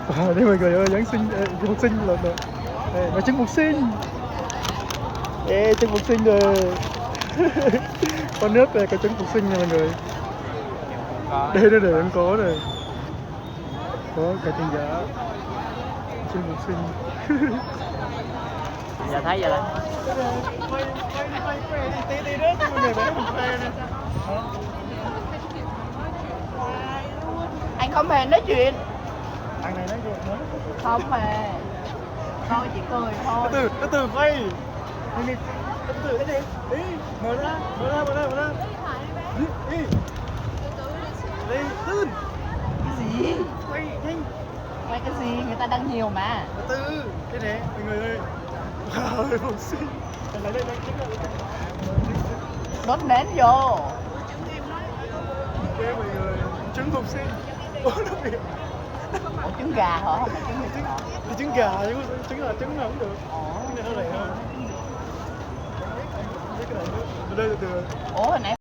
Đây mọi người ơi, Giáng sinh, phục sinh là là trứng phục sinh. Trứng phục sinh rồi. Con nước này có trứng phục sinh nha mọi người. Đây đây để em có này. Có cả tiền giả. Trứng phục sinh. Giờ thấy vậy đó. Tí đó cho mọi người bé mình khoe nè. Anh không hề nói chuyện. Thằng này nói chuyện nữa. Không hề. Tôi chỉ cười thôi. Từ từ quay. Đi từ cái gì? Đi, mở ra. Đi. Đi, tư. Cái gì? Quay nhanh. Quay cái gì? Người ta đăng nhiều mà. Từ cái này mọi người ơi. Wow, phục sinh. Lấy đây chính là Đốt nến vô. ok mọi người, trứng phục sinh. Ủa nó bị Ủa trứng gà hả? Không phải trứng vịt hả? thì trứng gà chứ trứng là trứng nào cũng được. Cái này nó rẻ hơn. Cái này nữa. Từ đây từ từ. Ủa hồi nãy